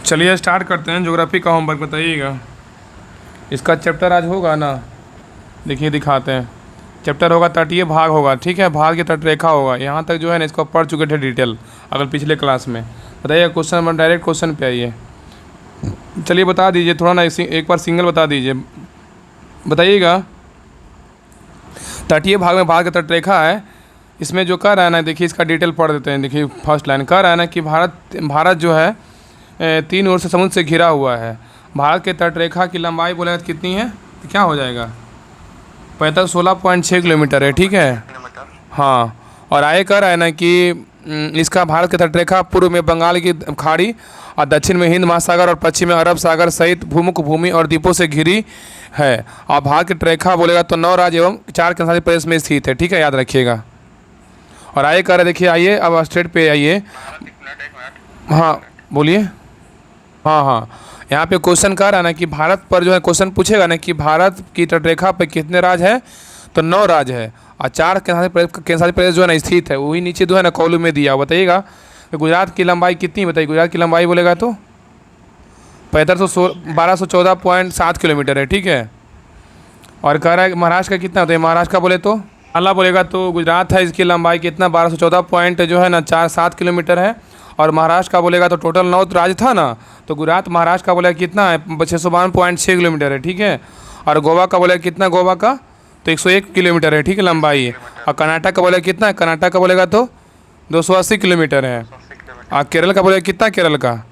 चलिए स्टार्ट करते हैं। ज्योग्राफी का होमवर्क बताइएगा। इसका चैप्टर आज होगा ना, देखिए दिखाते हैं। चैप्टर होगा तटीय भाग होगा, ठीक है। भाग की तटरेखा होगा। यहाँ तक जो है ना इसको पढ़ चुके थे डिटेल अगर पिछले क्लास में। बताइए क्वेश्चन, डायरेक्ट क्वेश्चन पे आइए। चलिए बता दीजिए थोड़ा ना, एक बार सिंगल बता दीजिए। बताइएगा तटीय भाग में भाग की तटरेखा है। इसमें जो कह रहा है ना, देखिए इसका डिटेल पढ़ देते हैं। देखिए फर्स्ट लाइन कह रहा है ना कि भारत जो है 3 ओर से समुद्र से घिरा हुआ है। भारत के तटरेखा की लंबाई बोले तो कितनी है, तो क्या हो जाएगा 16.6 किलोमीटर है, ठीक है। हाँ, और आगे कह रहा है ना कि इसका भारत की तटरेखा पूर्व में बंगाल की खाड़ी और दक्षिण में हिंद महासागर और पश्चिम में अरब सागर सहित भूमुख भूमि और द्वीपों से घिरी है। और भारत की तटरेखा बोलेगा तो 9 राज्य एवं 4 केंद्रशासित प्रदेश में स्थित है, ठीक है, याद रखिएगा। और आगे कह रहे देखिए, आइए अब स्टेट पे आइए। हाँ बोलिए। हाँ, यहाँ पे क्वेश्चन कह रहा है ना कि भारत पर जो है क्वेश्चन पूछेगा ना कि भारत की तटरेखा पर कितने राज्य है, तो 9 राज्य है और 4 केंद्रशासित प्रदेश जो है ना स्थित है। वही नीचे जो है ना कॉलम में दिया। बताइएगा तो गुजरात की लंबाई कितनी, बताइए गुजरात की लंबाई बोलेगा तो 1214.7 किलोमीटर है, ठीक है। और कह रहा है महाराष्ट्र का कितना होता है, महाराष्ट्र का बोले तो अल्लाह बोलेगा तो गुजरात है, इसकी लंबाई कितना 1214 पॉइंट जो है ना 47 किलोमीटर है। और महाराष्ट्र का बोलेगा तो टोटल 9 राज्य था ना, तो गुजरात महाराष्ट्र का बोलेगा कितना है 652.6 किलोमीटर है, ठीक है। और गोवा का बोलेगा कितना, गोवा का तो 101 किलोमीटर है, ठीक है, लंबाई है। और कर्नाटक का बोलेगा कितना है, कर्नाटक का बोलेगा तो 280 किलोमीटर है। और केरल का बोलेगा कितना, केरल का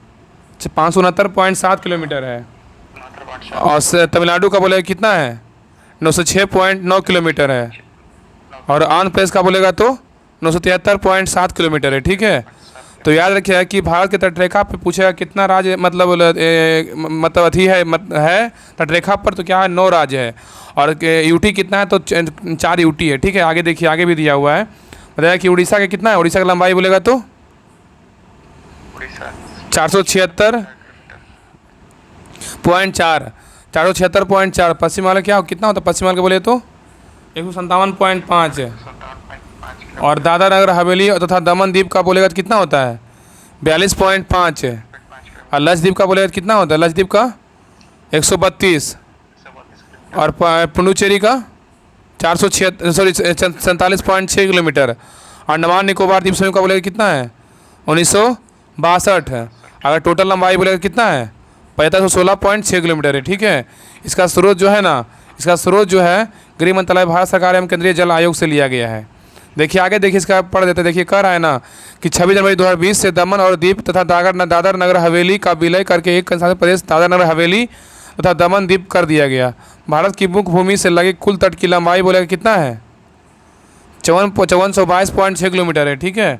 569.7 किलोमीटर है। और तमिलनाडु का बोलेगा कितना है 906.9 किलोमीटर है। और आंध्र प्रदेश का बोलेगा तो 973.7 किलोमीटर है, ठीक है। तो याद रखिएगा कि भारत के तटरेखा पे पूछेगा कितना राज्य, मतलब अथी है तटरेखा पर, तो क्या है 9 राज्य है। और यूटी कितना है तो 4 यूटी है, ठीक है। आगे देखिए, आगे भी दिया हुआ है। बताया कि उड़ीसा का कितना है, उड़ीसा का लंबाई बोलेगा तो 476.4। पश्चिम वाला क्या कितना होता है, पश्चिम वाले बोले तो 157.5 है। और दादरा नगर हवेली तथा दमन द्वीप का बोलेगा तो कितना होता है 42.5 है। और लक्षद्वीप का बोलेगा तो कितना होता है, लक्षद्वीप का 132। और पुडुचेरी का 47.6 किलोमीटर। अंडमान निकोबार द्वीप समूह का बोलेगा कितना है 1962 है। अगर टोटल लंबाई बोलेगा कितना है 4516.6 किलोमीटर है, ठीक है। इसका स्रोत जो है ना, इसका स्रोत जो है गृह मंत्रालय, भारत सरकार एवं केंद्रीय जल आयोग से लिया गया है। देखिए आगे देखिए, इसका पढ़ देते। देखिए कह रहा है ना कि 26 जनवरी 2020 से दमन और दीव तथा दादर नगर हवेली का विलय करके एक केंद्रशासित प्रदेश दादर नगर हवेली तथा दमन द्वीप कर दिया गया। भारत की मुख्य भूमि से लगे कुल तट की लंबाई बोलेगा कितना है 5422.6 किलोमीटर है, ठीक है।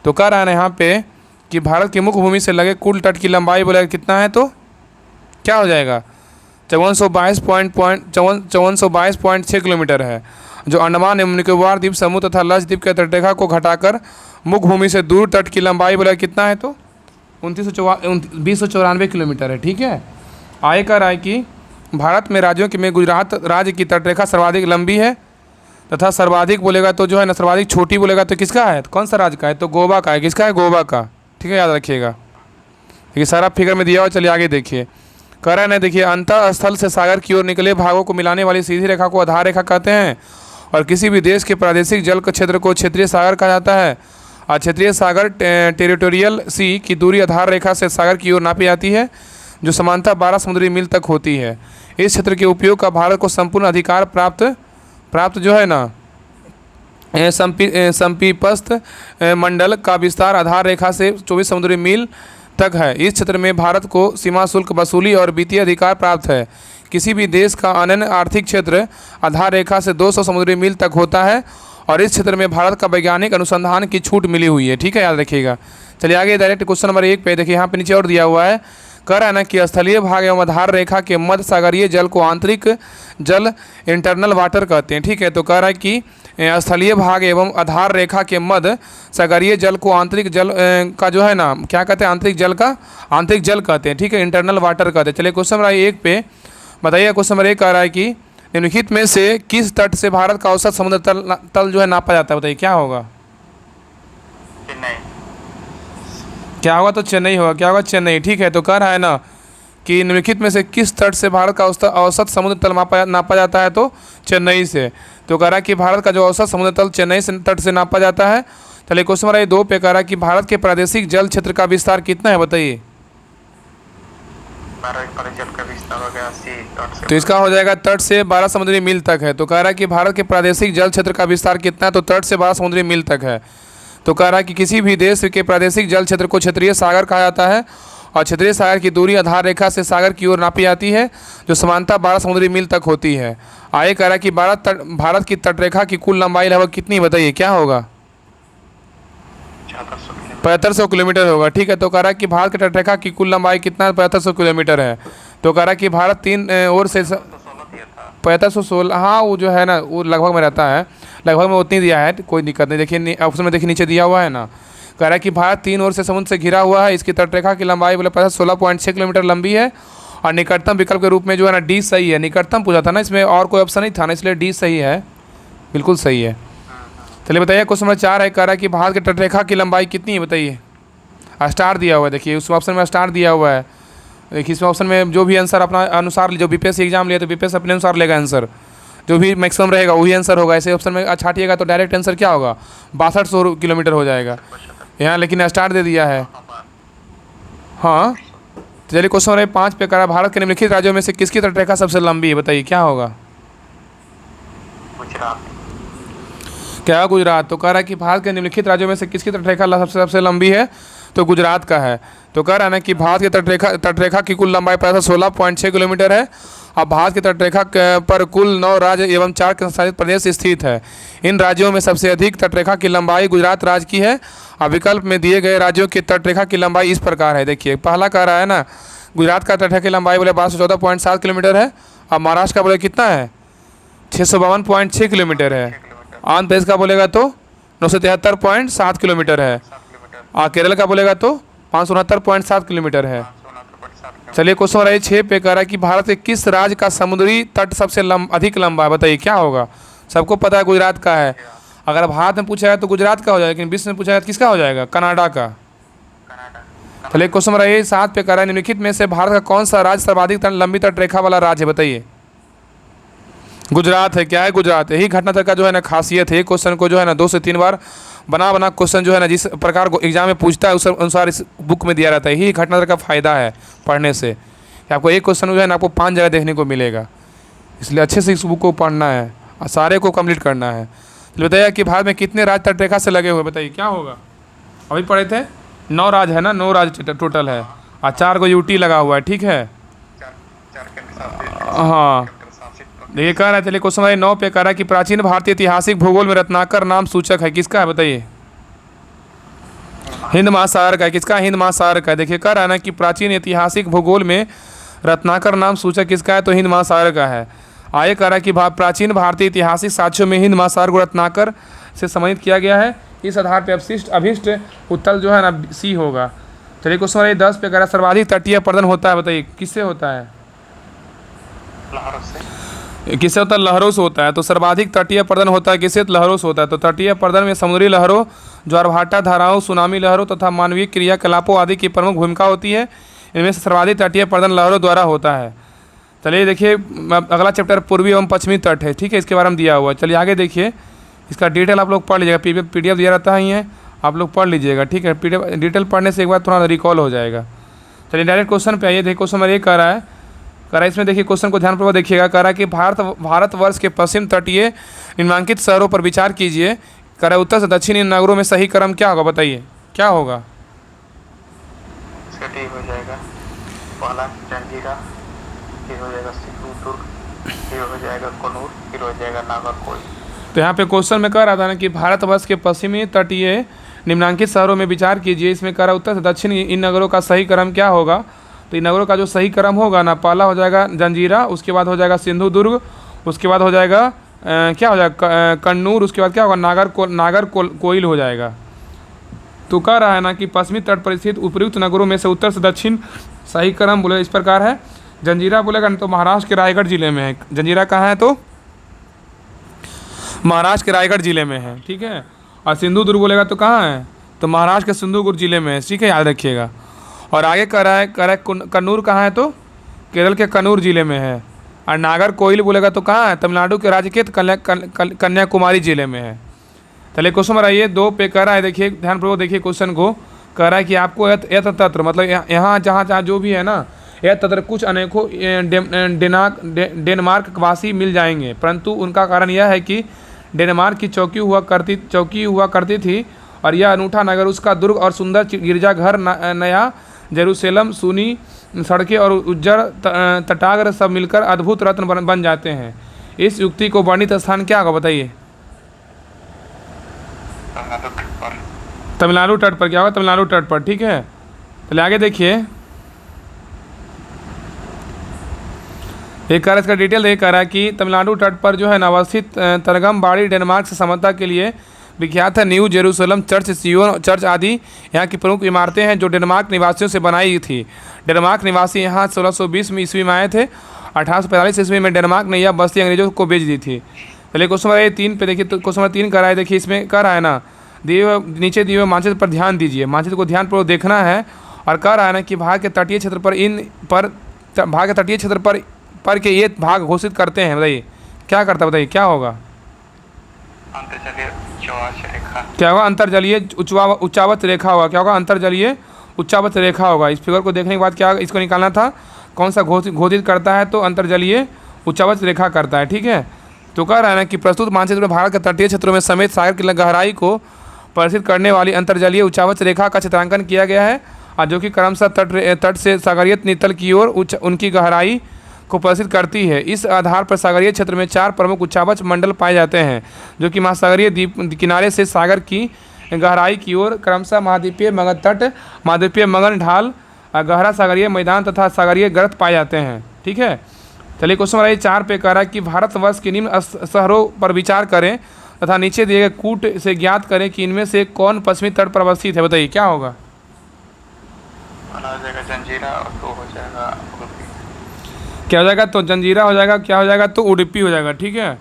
तो कह रहा है ना यहाँ पे कि भारत की मुख्य भूमि से लगे कुल तट की लंबाई बोलेगा कितना है, तो क्या हो जाएगा 5422.6 किलोमीटर है। जो अंडमान एवं निकोबार द्वीप समूह तथा लक्षद्वीप के तटरेखा को घटाकर मुख्य भूमि से दूर तट की लंबाई बोला कितना है, तो 2094 किलोमीटर है, ठीक है। आगे कह रहा है कि भारत में राज्यों में गुजरात राज्य की तटरेखा सर्वाधिक लंबी है तथा सर्वाधिक बोलेगा तो जो है ना सर्वाधिक छोटी बोलेगा तो किसका है, कौन सा राज्य का है, तो गोवा का है। किसका है, गोवा का, ठीक है, याद रखिएगा। देखिए सारा फिगर में दिया हुआ। चलिए आगे देखिए, कह रहा है ना, देखिए अंतः स्थल से सागर की ओर निकले भागों को मिलाने वाली सीधी रेखा को आधार रेखा कहते हैं। और किसी भी देश के प्रादेशिक जल क्षेत्र को क्षेत्रीय सागर कहा जाता है। और क्षेत्रीय सागर टेरिटोरियल सी की दूरी आधार रेखा से सागर की ओर नापी जाती है, जो समानतः 12 समुद्री मील तक होती है। इस क्षेत्र के उपयोग का भारत को संपूर्ण अधिकार प्राप्त जो है ना संपीपस्थ मंडल का विस्तार आधार रेखा से 24 समुद्री मील तक है। इस क्षेत्र में भारत को सीमा शुल्क वसूली और वित्तीय अधिकार प्राप्त है। किसी भी देश का अनन्य आर्थिक क्षेत्र आधार रेखा से 200 समुद्री मील तक होता है। और इस क्षेत्र में भारत का वैज्ञानिक अनुसंधान की छूट मिली हुई है, ठीक है, याद रखिएगा। चलिए आगे डायरेक्ट क्वेश्चन नंबर 1 पे देखिए, यहाँ पे नीचे और दिया हुआ है। कह रहा है ना कि स्थलीय भाग एवं आधार रेखा के मध्य सागरीय जल को आंतरिक जल इंटरनल वाटर कहते हैं, ठीक है। तो कह रहा है कि स्थलीय भाग एवं आधार रेखा के मध्य सागरीय जल को आंतरिक जल का जो है ना क्या कहते हैं, आंतरिक जल कहते हैं, ठीक है, इंटरनल वाटर कहते हैं। चलिए क्वेश्चन नंबर 1 पे बताइए। क्वेश्चन नंबर 1 कह रहा है कि निम्नलिखित में से किस तट से भारत का औसत समुद्र तल जो है नापा जाता है, बताइए क्या होगा। क्या होगा? तो चेन्नई होगा। क्या होगा? चेन्नई। ठीक है, तो कह रहा है ना कि निम्नलिखित में से किस तट से भारत का औसत समुद्र तल नापा जाता है? तो चेन्नई से। तो कह रहा है कि भारत का जो औसत समुद्र तल चेन्नई से तट से नापा जाता है। चलिए क्वेश्चन नंबर 2 पे कह रहा है कि भारत के प्रादेशिक जल क्षेत्र का विस्तार कितना है? बताइए। तो इसका हो जाएगा तट से 12 समुद्री मील तक है। तो कह रहा है कि भारत के प्रादेशिक जल क्षेत्र का विस्तार कितना है? तो तट से 12 समुद्री मील तक है। तो कह रहा है कि किसी भी देश के प्रादेशिक जल क्षेत्र को क्षेत्रीय सागर कहा जाता है और क्षेत्रीय सागर की दूरी आधार रेखा से सागर की ओर नापी जाती है जो समानता 12 समुद्री मील तक होती है। आगे कह रहा है कि भारत की तटरेखा की कुल लंबाई लगभग कितनी? बताइए क्या होगा? 7500 किलोमीटर होगा। ठीक है, तो कह रहा है कि भारत की तटरेखा की कुल लंबाई कितना? 7500 किलोमीटर है। तो कह रहा है कि भारत 3 ओर से 7516, हाँ वो जो है ना वो लगभग में रहता है, लगभग में उतनी दिया है, कोई दिक्कत नहीं। देखिए ऑप्शन में देखिए नीचे दिया हुआ है ना, कह रहा है कि भारत 3 ओर से समुद्र से घिरा हुआ है। इसकी तटरेखा की लंबाई बोले 16.6 किलोमीटर लंबी है और निकटतम विकल्प के रूप में जो है ना डी सही है। निकटतम पूछा था ना, इसमें और कोई ऑप्शन नहीं था ना, इसलिए डी सही है, बिल्कुल सही है। चलिए बताइए क्वेश्चन नंबर 4 है, कह रहा है कि भारत की तटरेखा की लंबाई कितनी है? बताइए। स्टार दिया हुआ है, देखिए उस ऑप्शन में स्टार दिया हुआ है। देखिए इसमें ऑप्शन में जो भी आंसर अपना अनुसार, जो बीपीएससी एग्जाम लिया तो बीपीएससी अपने अनुसार लेगा आंसर, जो भी मैक्सिमम रहेगा वही आंसर होगा। ऐसे ऑप्शन में छाटिएगा तो डायरेक्ट आंसर क्या होगा? 6200 किलोमीटर हो जाएगा यहाँ, लेकिन स्टार दे दिया है। हाँ, तो चलिए क्वेश्चन नंबर 5 पे करा, भारत के निम्नलिखित राज्यों में से किसकी तटरेखा सबसे लंबी है? बताइए क्या होगा? क्या? गुजरात। तो कह रहा है कि भारत के निम्नलिखित राज्यों में से किसकी तटरेखा सबसे लंबी है? तो गुजरात का है। तो कह रहा है ना कि भारत की तटरेखा की कुल लंबाई 16.6 किलोमीटर है और भारत की तटरेखा पर कुल 9 राज्य एवं 4 केंद्रशासित प्रदेश स्थित है। इन राज्यों में सबसे अधिक तटरेखा की लंबाई गुजरात राज्य की है और विकल्प में दिए गए राज्यों की तटरेखा की लंबाई इस प्रकार है। देखिए पहला कह रहा है ना, गुजरात का तटरेखा की लंबाई बोले 1214.7 किलोमीटर है और महाराष्ट्र का बोले कितना है? 652.6 किलोमीटर है। आंध्र प्रदेश का बोलेगा तो 973.7 किलोमीटर है और केरल का बोलेगा तो 569.7 किलोमीटर है। चलिए क्वेश्चन नंबर 6 पे कह रहा है कि भारत के किस राज्य का समुद्री तट सबसे अधिक लंबा है? बताइए क्या होगा? सबको पता है गुजरात का है। अगर भारत में पूछा है तो गुजरात का हो जाएगा, लेकिन विश्व में पूछा है तो किसका हो जाएगा? कनाडा का। चलिए क्वेश्चन नंबर 7 पे कह रहा है निम्नलिखित में से भारत का कौन सा राज्य सर्वाधिक लंबी तटरेखा वाला राज्य है? बताइए। गुजरात है। क्या है? गुजरात। यही घटना का जो है ना खासियत है, क्वेश्चन को जो है ना 2 से 3 बार बना क्वेश्चन जो है ना जिस प्रकार को एग्जाम में पूछता है उस अनुसार इस बुक में दिया रहता है। यही घटना का फ़ायदा है पढ़ने से कि आपको एक क्वेश्चन जो है ना आपको 5 जगह देखने को मिलेगा, इसलिए अच्छे से इस बुक को पढ़ना है और सारे को कंप्लीट करना है। तो बताइए कि भारत में कितने राज्य तटरेखा से लगे हुए? बताइए क्या होगा? अभी पढ़े थे 9 राज्य है ना, 9 राज्य टोटल है और 4 को यूटी लगा हुआ है। ठीक है, हाँ देखिए कह रहा है। चलिए क्वेश्चन नंबर 9 पे कह रहा है कि प्राचीन भारतीय ऐतिहासिक भूगोल में रत्नाकर नाम सूचक है, किसका है? बताइए। हिंद महासागर का है। किसका? हिंद महासागर का है। देखिए कह रहा है ना कि प्राचीन ऐतिहासिक भूगोल में रत्नाकर नाम सूचक किसका है? तो हिंद महासागर का है। आगे कह रहा है कि प्राचीन भारतीय ऐतिहासिक साक्ष्यों में हिंद महासागर को रत्नाकर से सम्मानित किया गया है। इस आधार पर अभिष्ट उत्तल जो है ना सी होगा। चलिए क्वेश्चन नंबर 10 पे कह रहा है सर्वाधिक तटीय प्रदन होता है। बताइए किससे होता है? किससे होता है? लहरों से होता है। तो सर्वाधिक तटीय प्रदन होता है किससे? लहरों से होता है। तो तटीय प्रदन में समुद्री लहरों, ज्वारभाटा धाराओं, सुनामी लहरों तथा मानवीय क्रियाकलापों आदि की प्रमुख भूमिका होती है। इनमें से सर्वाधिक तटीय प्रदन लहरों द्वारा होता है। चलिए देखिए अगला चैप्टर पूर्वी एवं पश्चिमी तट है। ठीक है, इसके बारे में दिया हुआ है। चलिए आगे देखिए, इसका डिटेल आप लोग पढ़ लीजिएगा। पीडीएफ दिया रहता है ये, आप लोग पढ़ लीजिएगा। ठीक है, पीडीएफ डिटेल पढ़ने से एक बार थोड़ा रिकॉल हो जाएगा। चलिए डायरेक्ट क्वेश्चन पे आइए। देखिए क्वेश्चन नंबर 1 कह रहा है इसमें देखिए क्वेश्चन को ध्यानपूर्वक देखिएगा। कह रहा है कि भारतवर्ष के पश्चिम तटीय निम्नांकित शहरों पर विचार कीजिए। कह रहा है उत्तर से दक्षिण इन नगरों में सही क्रम क्या होगा? बताइए क्या होगा? हो जाएगा पहला जंजीरा, फिर हो जाएगा सिंधु दुर्ग, फिर हो जाएगा कनूर, फिर हो जाएगा नागरकोइल। तो यहाँ पे क्वेश्चन में कह रहा था ना कि भारतवर्ष के पश्चिमी तटीय निम्नांकित शहरों में विचार कीजिए। इसमें कह रहा उत्तर से दक्षिण इन नगरों का सही क्रम क्या होगा? तो इन नगरों का जो सही क्रम होगा ना, पहला हो जाएगा जंजीरा, उसके बाद हो जाएगा सिंधु दुर्ग, उसके बाद हो जाएगा क्या हो जाएगा कन्नूर, उसके बाद क्या होगा नागरकोइल हो जाएगा। तो कह रहा है ना कि पश्चिमी तट पर स्थित उपयुक्त नगरों में से उत्तर से दक्षिण सही क्रम बोले इस प्रकार है। जंजीरा बोलेगा तो महाराष्ट्र के रायगढ़ जिले में है। जंजीरा कहाँ है? तो महाराष्ट्र के रायगढ़ जिले में है। ठीक है, और सिंधु दुर्ग बोलेगा तो कहाँ है? तो महाराष्ट्र के सिंधुदुर्ग जिले में है, ठीक है, याद रखिएगा। और आगे कह रहा है कन्नूर कहाँ है, तो केरल के कन्नूर जिले में है। और नागरकोइल बोलेगा तो कहाँ है, तमिलनाडु के राज्य के कन्याकुमारी जिले में है। चलिए क्वेश्चन नंबर आइए 2 पे कह रहा है, देखिए ध्यानपूर्वक देखिए क्वेश्चन को। कह रहा है कि आपको यथ तत्र मतलब यहाँ जहाँ जो भी है ना, यह तत्र कुछ अनेकों डेनमार्क वासी मिल जाएंगे, परंतु उनका कारण यह है कि डेनमार्क की चौकी हुआ करती थी और यह अनूठा नगर, उसका दुर्ग और सुंदर गिरजाघर, नया जेरूसलम, सुनी सड़कें और उज्जर तटाग्र सब मिलकर अद्भुत रत्न बन जाते हैं। इस युक्ति को वर्णित स्थान क्या होगा बताइए? तमिलनाडु तट पर। क्या होगा? तमिलनाडु तट पर, ठीक है। चलिए आगे देखिए, एक इसका डिटेल ये कह रहा है कि तमिलनाडु तट पर जो है अवस्थित तरगमबाड़ी डेनमार्क से समता के लिए विख्यात है। न्यू जेरूसलम चर्च, सियोन चर्च आदि यहाँ की प्रमुख इमारतें हैं जो डेनमार्क निवासियों से बनाई थी। डेनमार्क निवासी यहाँ 1620 में ईस्वी में आए थे। 1845 ईस्वी में डेनमार्क ने यह बस्ती अंग्रेजों को बेच दी थी। चलिए क्वेश्चन नंबर 3 पे देखिए, तो क्वेश्चन नंबर 3 कर रहा है, देखिए इसमें कह रहा है ना, नीचे दिए हुए मानचित्र पर ध्यान दीजिए, मानचित्र को ध्यानपूर्वक देखना है। और कह रहा है ना कि भारत के तटीय क्षेत्र पर के ये भाग घोषित करते हैं, बताइए क्या करता है, बताइए क्या होगा? क्या होगा? अंतर्जलीय उच्चावच रेखा होगा। क्या होगा? अंतर्जलीय उच्चावच रेखा होगा। इस फिगर को देखने के बाद क्या इसको निकालना था, कौन सा घोषित करता है, तो अंतर्जलीय उच्चावच रेखा करता है, ठीक है। तो कह रहा है ना कि प्रस्तुत मानचित्र में भारत के तटीय क्षेत्रों में समेत सागर की गहराई को प्रदर्शित करने वाली अंतर्जलीय उच्चावच रेखा का चित्रांकन किया गया है, और जो कि क्रमशः तट से सागरीय नितल की ओर उनकी गहराई को प्रदर्शित करती है। इस आधार पर सागरीय क्षेत्र में 4 प्रमुख उच्चावच मंडल पाए जाते हैं, जो कि महासागरीय द्वीप किनारे से सागर की गहराई की ओर क्रमशः महाद्वीपीय मगध तट, महाद्वीपीय मगध ढाल, गहरा सागरीय मैदान तथा सागरीय गर्त पाए जाते हैं, ठीक है। चलिए क्वेश्चन नंबर 4 पे कह रहा है कि भारतवर्ष के निम्न शहरों पर विचार करें तथा नीचे दिए गए कूट से ज्ञात करें कि इनमें से कौन पश्चिमी तट पर अवस्थित है, बताइए क्या होगा? जंजीरा और तो हो जाएगा, क्या हो जाएगा? तो जंजीरा हो जाएगा, क्या हो जाएगा? तो उडुपी हो जाएगा, ठीक है।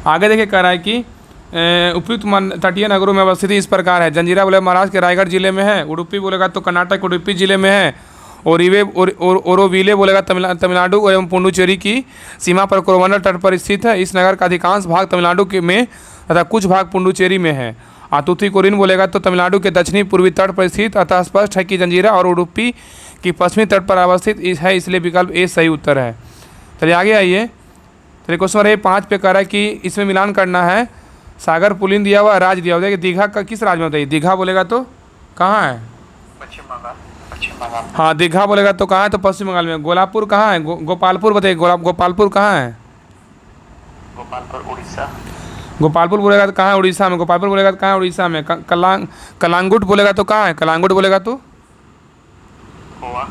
आगे देखिए कह रहा है कि उपयुक्त तटीय नगरों में अवस्थिति इस प्रकार है। जंजीरा बोले महाराष्ट्र के रायगढ़ जिले में है। उडुपी बोलेगा तो कर्नाटक उडुपी जिले में है। ओरोविले बोलेगा तमिलनाडु एवं पुडुचेरी की सीमा पर कोरोमंडल तट पर स्थित है। इस नगर का अधिकांश भाग तमिलनाडु में तथा कुछ भाग पुडुचेरी में है। तूतीकोरिन बोलेगा तो तमिलनाडु के दक्षिणी पूर्वी तट पर स्थित, अतः स्पष्ट है कि जंजीरा और उडुपी की पश्चिमी तट पर अवस्थित है, इसलिए विकल्प ए सही उत्तर है। चलिए आगे आइए, चलिए क्वेश्चन नंबर 5 पे कह रहा है कि इसमें मिलान करना है। सागर पुलिन दिया हुआ, राज्य दिया हुआ है। दीघा का किस राज्य में बताइए? दीघा बोलेगा तो कहाँ है? पश्चिम बंगाल। पश्चिम बंगाल। हाँ, दीघा बोलेगा तो कहाँ है? तो पश्चिम बंगाल में। गोलापुर कहाँ है? गोपालपुर बताइए, गोपालपुर कहाँ है? गोपालपुर उड़ीसा। गोपालपुर बोलेगा तो कहाँ है? उड़ीसा में। गोपालपुर बोलेगा तो कहाँ है? उड़ीसा में। कलांगुट बोलेगा तो कहाँ है? कलांगुट बोलेगा तो गोवा।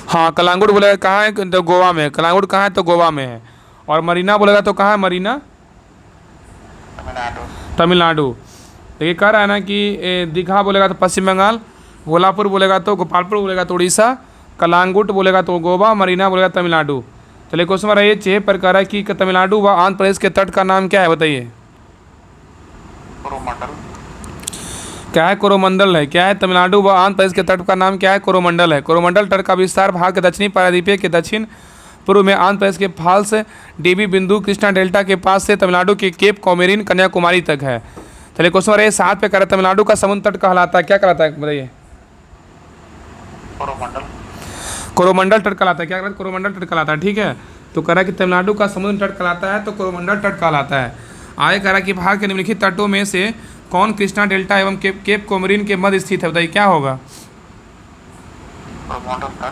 हाँ, कलांगुट बोलेगा कहाँ है? तो गोवा में। कलांगुट कहाँ है? तो गोवा में है। और मरीना बोलेगा तो कहाँ है? मरीना तमिलनाडु। देखिए कह रहा है ना कि दीघा बोलेगा तो पश्चिम बंगाल, गोलापुर बोलेगा तो गोपालपुर बोलेगा तो उड़ीसा, कलांगुट बोलेगा तो गोवा, मरीना बोलेगा तमिलनाडु। चलिए क्वेश्चन नंबर 6 पर कह रहा है कि तमिलनाडु व आंध्र प्रदेश के तट का नाम क्या है, बताइए? कोरोमंडल। क्या है? कोरोमंडल है। क्या है? तमिलनाडु व आंध्र प्रदेश के तट का नाम क्या है? कोरोमंडल है। कोरोमंडल तट का विस्तार भारत के दक्षिणी प्रायद्वीपीय के दक्षिण पूर्व में आंध्र प्रदेश के फाल्स डीबी बिंदु कृष्णा डेल्टा के पास से तमिलनाडु के केप कॉमेरिन कन्याकुमारी तक है। चलिए क्वेश्चन नंबर 7 पे कह रहा है तमिलनाडु का समुद्र तट कहलाता है, क्या कहलाता है बताइए? कोरोमंडल। कोरोमंडल तट कहलाता है। क्या कहलाता है? कोरोमंडल तट कहलाता है, ठीक है। तो कह रहा है कि तमिलनाडु का समुद्र तट कहलाता है, तो कोरोमंडल तट कहलाता है। आगे कह रहा है कि भारत के निम्नलिखित तटों में से कौन कृष्णा डेल्टा एवं केप कोमरिन के मध्य स्थित है, बताइए क्या होगा?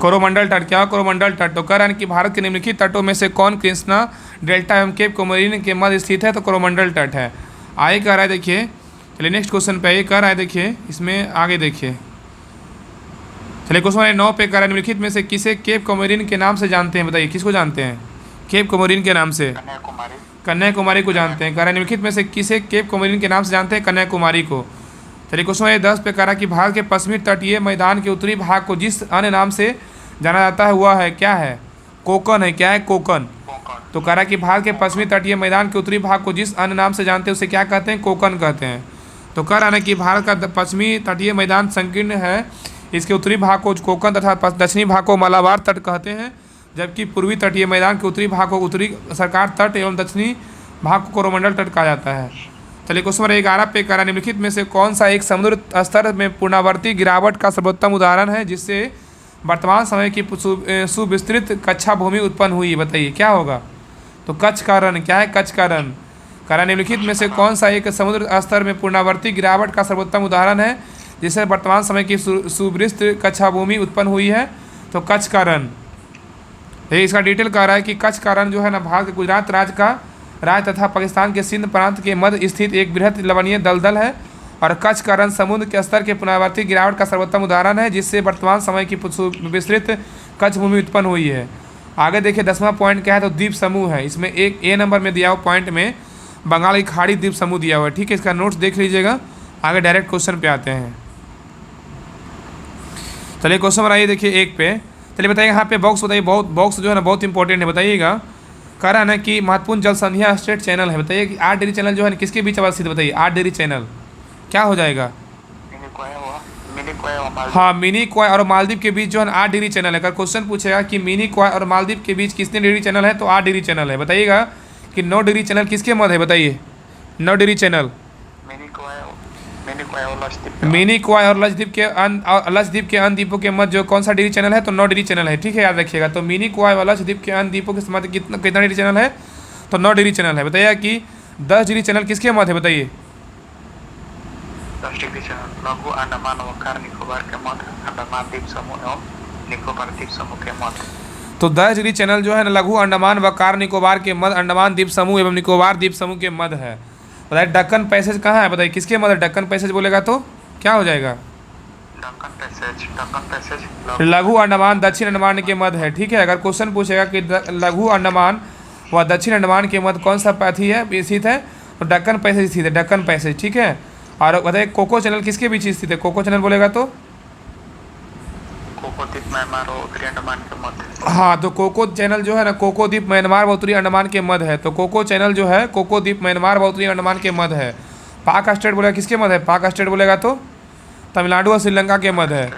कोरोमंडल तट। क्या? कोरोमंडल तट। तो कह रहा है कि भारत के निम्नलिखित तटों में से कौन कृष्णा डेल्टा एवं केप कोमरिन के मध्य स्थित है, तो कोरोमंडल तट है। आगे कह रहा है, देखिए चलिए नेक्स्ट क्वेश्चन पे ये कह रहा है, देखिए इसमें आगे देखिए, चलिए क्वेश्चन 9 पे कह रहा है निम्नलिखित में से किसे केप कोमरिन के नाम से जानते हैं, बताइए किसको जानते हैं? केप कोमरिन के नाम से कन्याकुमारी को जानते हैं। कह रहा है निम्नलिखित में से किसे केप कोमरिन के नाम से जानते हैं? कन्याकुमारी को। चलिए क्वेश्चन 10 पे कह रहा है कि भारत के पश्चिमी तटीय मैदान के उत्तरी भाग को जिस अन्य नाम से जाना जाता है वह है, क्या है? कोकन है। क्या है? कोकन। तो कह रहा है कि भारत के पश्चिमी तटीय मैदान के उत्तरी भाग को जिस अन्य नाम से जानते हैं उसे क्या कहते हैं? कोकन कहते हैं। तो कह रहा है कि भारत का पश्चिमी तटीय मैदान संकीर्ण है। इसके उत्तरी भाग को कोंकण तथा दक्षिणी भाग को मालाबार तट कहते हैं, जबकि पूर्वी तटीय मैदान के उत्तरी भाग को उत्तरी सरकार तट एवं दक्षिणी भाग को कोरोमंडल तट कहा जाता है। चलिए क्वेश्चन नंबर 11 पे कह रहा निम्नलिखित में से कौन सा एक समुद्र स्तर में पूर्णावर्ती गिरावट का सर्वोत्तम उदाहरण है जिससे वर्तमान समय की सुविस्तृत कच्छा भूमि उत्पन्न हुई, बताइए क्या होगा। तो कच्छ का रण, क्या है कच्छ का रण। कह रहा निम्नलिखित में से कौन सा एक समुद्र स्तर में पूर्णावर्ती गिरावट का सर्वोत्तम उदाहरण है जिससे वर्तमान समय की सुविस्तृत कच्छा भूमि उत्पन्न हुई है। तो कच्छ का रण। ये इसका डिटेल कह रहा है कि कच्छ का रण जो है ना भारत के गुजरात राज्य तथा पाकिस्तान के सिंध प्रांत के मध्य स्थित एक बृहद लवणीय दलदल है और कच्छ का रण समुद्र के स्तर के पुनरावर्ती गिरावट का सर्वोत्तम उदाहरण है जिससे वर्तमान समय की विस्तृत कच्छ भूमि उत्पन्न हुई है। आगे देखिए 10वां पॉइंट क्या है, तो द्वीप समूह है। इसमें एक ए नंबर में दिया हुआ पॉइंट में बंगाल की खाड़ी द्वीप समूह दिया हुआ है, ठीक है। इसका नोट्स देख लीजिएगा, आगे डायरेक्ट क्वेश्चन पे आते हैं। चलिए क्वेश्चन बनाइए, देखिए 1 पे। चलिए बताइए यहाँ पे बॉक्स बताइए, बॉक्स जो है ना बहुत इंपॉर्टेंट है, बताइएगा। कह रहा है ना कि महत्वपूर्ण जल संधियाँ स्टेट चैनल है, बताइए कि 8 डिग्री चैनल जो है ना किसके बीच अवस्थित, बताइए 8 डिग्री चैनल क्या हो जाएगा। हाँ, मिनी क्वाय और मालदीव के बीच जो है ना 8 डिग्री चैनल है। अगर क्वेश्चन पूछेगा कि मिनी क्वाय और मालदीव के बीच कितने डिग्री चैनल है, तो 8 डिग्री चैनल है। बताइएगा कि 9 डिग्री चैनल किसके मध्य है, बताइए 9 डिग्री चैनल मिनी क्वाय और लक्षद्वीप के अन्य द्वीपों के मध्य जो कौन सा डिग्री चैनल है, तो 9 डिग्री चैनल है, ठीक है, याद रखिएगा। तो मिनी क्वाय और लक्षद्वीप के अन्य द्वीपों के मध्य कितना डिग्री चैनल है, तो 9 डिग्री चैनल है। बताइए कि 10 डिग्री चैनल किसके मध्य है, बताइए 10 डिग्री चैनल लघु अंडमान व कार निकोबार के मध्य, अंडमान द्वीप समूह एवं निकोबार द्वीप समूह के मध्य। तो 10 डिग्री चैनल जो है ना लघु अंडमान व कार निकोबार के मध्य, अंडमान द्वीप समूह एवं निकोबार द्वीप समूह के मध्य है। बताइए डक्कन पैसेज कहाँ है, बताइए किसके मध्य। डक्कन पैसेज बोलेगा तो क्या हो जाएगा, डक्कन पैसेज लघु अंडमान दक्षिण अंडमान के मध्य है, ठीक है। अगर क्वेश्चन पूछेगा कि लघु अंडमान व दक्षिण अंडमान के मध्य कौन सा पैथी है स्थित है, तो डक्कन पैसेज स्थित है, डक्कन पैसेज, ठीक है। और बताइए कोको चैनल किसके बीच स्थित है, कोको चैनल बोलेगा तो कोको द्वीप म्यांमार और उत्तरी अंडमान के मध्य। हाँ, तो कोको चैनल जो है ना कोको द्वीप म्यांमार व उत्तरी अंडमान के मध्य है। तो कोको चैनल जो है कोको द्वीप म्यांमार व उत्तरी अंडमान के मध्य है। पाक स्टेट बोलेगा किसके मध्य है, पाक स्टेट बोलेगा तो तमिलनाडु व श्रीलंका के मध्य है।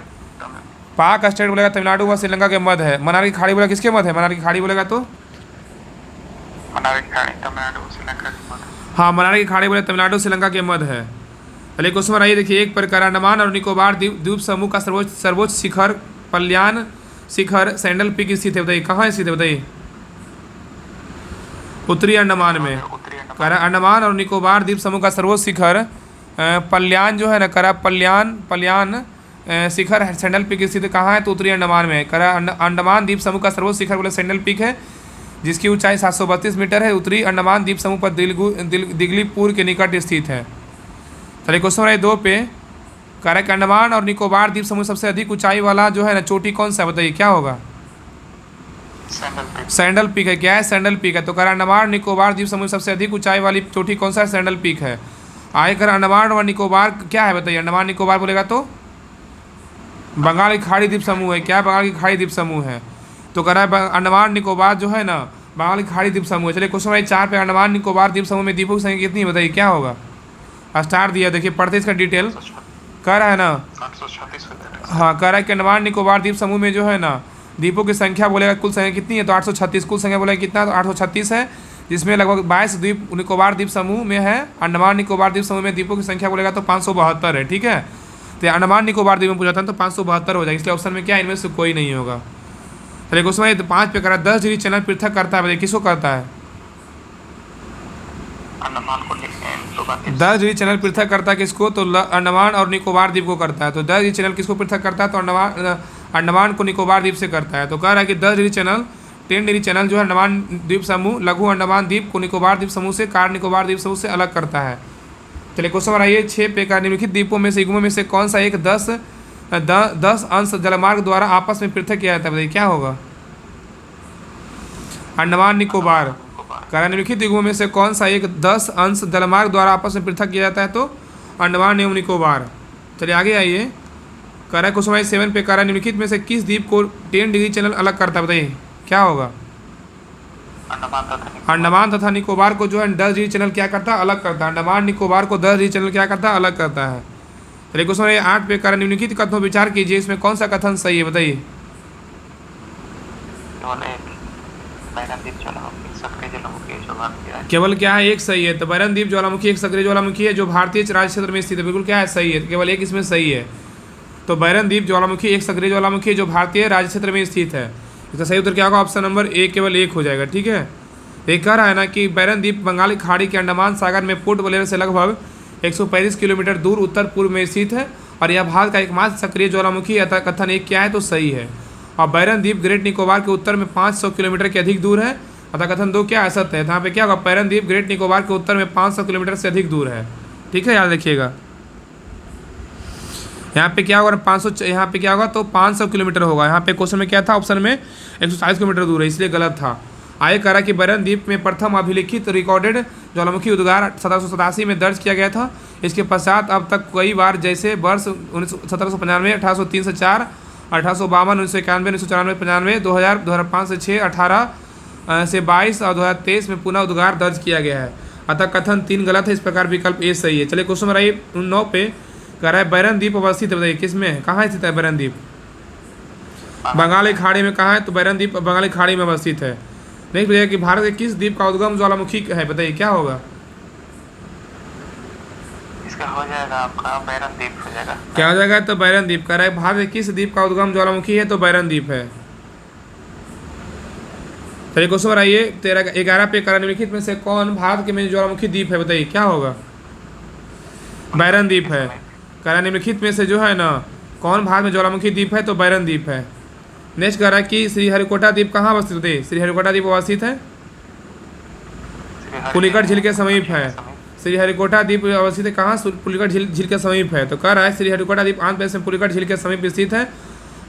पाक स्टेट बोलेगा तमिलनाडु व श्रीलंका के मध्य है। मन्नार की खाड़ी बोलेगा किसके मध्य है, मन्नार की खाड़ी बोलेगा तो मन्नार की खाड़ी तमिलनाडु व श्रीलंका के मध्य। हाँ, मन्नार की खाड़ी बोले तमिलनाडु श्रीलंका के मध्य है। चलिए क्वेश्चन आइए, देखिए 1 पर अंडमान और निकोबार द्वीप समूह का सर्वोच्च शिखर पल्यान शिखर सैंडल पीक स्थित है, बताइए कहाँ स्थित है, बताइए उत्तरी अंडमान में। अंडमान और निकोबार द्वीप समूह का सर्वोच्च शिखर पल्यान जो है ना करा पल्यान शिखर सैंडल पीक स्थित कहाँ है, तो उत्तरी अंडमान में। करा अंडमान द्वीप समूह का सर्वोच्च शिखर बोले सैंडल पीक है जिसकी ऊंचाई 732 मीटर है। उत्तरी अंडमान द्वीप समूह पर दिगलीपुर के निकट स्थित है। चलिए क्वेश्चन नंबर 2 पे कह रहा है कि अंडमान और निकोबार द्वीप समूह सबसे अधिक ऊंचाई वाला जो है ना चोटी कौन सा है, बताइए क्या होगा। सैंडल पीक है, क्या है सैंडल पीक है। तो कह रहा अंडमान और निकोबार द्वीप समूह सबसे अधिक ऊंचाई वाली चोटी कौन सा है, सैंडल पीक है। आगे कर अंडमान और निकोबार क्या है, बताइए अंडमान निकोबार बोलेगा तो बंगाल की खाड़ी द्वीप समूह है, क्या है बंगाल की खाड़ी द्वीप समूह है। तो कह रहा है अंडमान निकोबार जो है ना बंगाल की खाड़ी द्वीप समूह है। चलिए क्वेश्चन नंबर 4 पे अंडमान निकोबार द्वीप समूह में द्वीपों की संख्या कितनी है, बताइए क्या होगा। स्टार दिया, देखिए पढ़ते इसका डिटेल कह रहा है ना। हाँ, कह रहा है कि अंडमान निकोबार द्वीप समूह में जो है ना द्वीपों की संख्या बोलेगा कुल संख्या कितनी है, तो 836। कुल संख्या बोलेगा कितना, तो 836 है, जिसमें लगभग 22 द्वीप निकोबार द्वीप समूह में है। अंडमान निकोबार द्वीप समूह में द्वीपों की संख्या बोलेगा तो 572 है, ठीक है। तो अंडमान निकोबार द्वीप में पूछा था तो 572 हो जाएगा, इसलिए ऑप्शन में क्या इनमें से कोई नहीं होगा। चलिए क्वेश्चन 5 पे करा 10 डिग्री चैनल पृथक करता है, बताइए किसको करता है। 10 डिग्री चैनल पृथक करता है किसको, तो अंडमान और निकोबार द्वीप को करता है। तो 10 डिग्री चैनल किसको पृथक करता है, तो अंडमान को निकोबार द्वीप से करता है। तो कह रहा है कि 10 डिग्री चैनल 10 डिग्री चैनल जो है अंडमान द्वीप समूह लघु अंडमान द्वीप को निकोबार द्वीप समूह से कार निकोबार द्वीप समूह से अलग करता है। चलिए क्वेश्चन नंबर आइए 6 पे का निम्नलिखित द्वीपों में से युग्मों में से कौन सा एक 10 अंश जलमार्ग द्वारा आपस में पृथक किया जाता है, बताइए क्या होगा। अंडमान निकोबार कह निम्नलिखित युग्मों में से कौन सा एक 10 अंश जलमार्ग द्वारा आपस में पृथक किया जाता है, तो अंडमान एवं निकोबार। चलिए आगे आइए, कह रहा है क्वेश्चन 7 पे कह रहा है निम्नलिखित में से किस द्वीप को 10 डिग्री चैनल अलग करता है, बताइए क्या होगा। अंडमान तथा निकोबार को जो है 10 डिग्री चैनल क्या करता है, अलग करता है। अंडमान निकोबार को 10 डिग्री चैनल क्या करता है, अलग करता है। चलिए क्वेश्चन 8 पे कारण निम्नलिखित कथनों विचार कीजिए, इसमें कौन सा कथन सही है बताइए। केवल क्या है, एक सही है। तो बैरनद्वीप ज्वालामुखी एक सक्रिय ज्वालामुखी है जो भारतीय राज्य क्षेत्र में स्थित है, बिल्कुल क्या है, सही है। केवल एक इसमें सही है। तो बैरनद्वीप ज्वालामुखी एक सक्रिय ज्वालामुखी है जो भारतीय राज्य क्षेत्र में स्थित है। इसका सही उत्तर क्या होगा, ऑप्शन नंबर ए केवल एक हो जाएगा। ठीक है, एक कह रहा है ना कि बैरनद्वीप बंगाल की खाड़ी के अंडमान सागर में पोर्ट ब्लेयर से लगभग 135 किलोमीटर दूर उत्तर पूर्व में स्थित है और यह भारत का एकमात्र सक्रिय ज्वालामुखी है। अतः कथन एक क्या है, तो सही है। और बैरनद्वीप ग्रेट निकोबार के उत्तर में 500 किलोमीटर के अधिक दूर है। अतः कथन 2 क्या है, सत्य है। यहाँ पे क्या होगा, बैरनद्वीप ग्रेट निकोबार के उत्तर में 500 किलोमीटर से अधिक दूर है। ठीक है, याद रखिएगा। यहाँ पे क्या होगा, 500, यहाँ पे क्या होगा, तो 500 किलोमीटर होगा। यहाँ पे क्वेश्चन में क्या था, ऑप्शन में 140 किलोमीटर दूर है, इसलिए गलत था। आगे कह रहा कि बैरनद्वीप में प्रथम अभिलिखित रिकॉर्डेड ज्वालामुखी उद्गार 1787 में दर्ज किया गया था। इसके पश्चात अब तक कई बार जैसे वर्ष 1795, 1803 से 4, 1852, 1991, 1994, 95, 2000, 2005 से 6, 18 से 22 और 2023 में पुनः उद्गार दर्ज किया गया है। अतः कथन 3 गलत है, इस प्रकार विकल्प ए सही है। चलिए क्वेश्चन नंबर 9 पे कह रहा है बैरनद्वीप अवस्थित है, बताइए किस में है, कहाँ स्थित है बैरनद्वीप। बंगाल की खाड़ी में कहाँ है, तो बैरनद्वीप बंगाल की खाड़ी में अवस्थित है। नेक्स्ट बताइए कि भारत के किस द्वीप का उद्गम ज्वालामुखी है, बताइए क्या होगा। इसका हो जाएगा आपका बैरनद्वीप हो जाएगा। क्या हो जाएगा, तो बैरनद्वीप। कह रहा है भारत के किस द्वीप का उद्गम ज्वालामुखी है, तो बैरनद्वीप है। चलिए क्वेश्चन आइए 11 पे करा निम्नलिखित में से कौन भारत के में ज्वालामुखी द्वीप है, बताइए क्या होगा। बैरनद्वीप है। करा निम्नलिखित में से जो है ना कौन भारत में ज्वालामुखी द्वीप है, तो बैरनद्वीप है। नेक्स्ट कह रहा है कि श्रीहरिकोटा द्वीप कहाँ अवस्थित है, श्रीहरिकोटा द्वीप अवस्थित है पुलिकट झील के समीप है। श्रीहरिकोटा द्वीप अवस्थित है कहाँ, पुलिकट झील के समीप है। तो कह रहा है श्रीहरिकोटा द्वीप आंध्र प्रदेश में पुलिकट झील के समीप स्थित है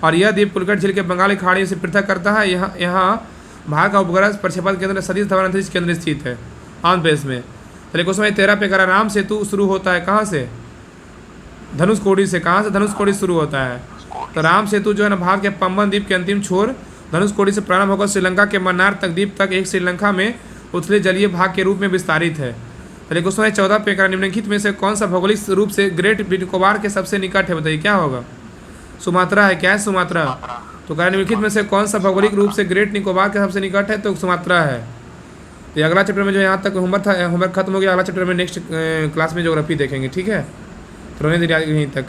और यह द्वीप पुलिकट झील के बंगाली खाड़ी से पृथक करता है। यहाँ भारत का उपग्रह प्रक्षेपण केंद्र सतीश धवन अंतरिक्ष केंद्र स्थित है आंध्र प्रदेश में। चलिए क्वेश्चन 13 पे करा राम सेतु शुरू होता है कहाँ से, धनुषकोडी से। कहाँ से धनुषकोडी शुरू होता है, तो राम सेतु जो है ना भारत के पंबन द्वीप के अंतिम छोर धनुषकोडी से प्रारंभ होकर श्रीलंका के मन्नार तक द्वीप तक एक श्रीलंका में उथले जलीय भाग के रूप में विस्तारित है। चलिए क्वेश्चन 14 पे करा निम्नलिखित में से कौन सा भौगोलिक रूप से ग्रेट निकोबार के सबसे निकट है, बताइए क्या होगा। सुमात्रा है, क्या है, सुमात्रा। तो करा निम्नलिखित में से कौन सा भौगोलिक रूप से ग्रेट निकोबार के सबसे निकट है, तो सुमात्रा है। तो अगला चैप्टर में जो यहाँ तक होमवर्क था, होमवर्क खत्म हो गया। अगला चैप्टर में नेक्स्ट क्लास में ज्योग्राफी देखेंगे। ठीक है, तो रहने दीजिए यहीं तक।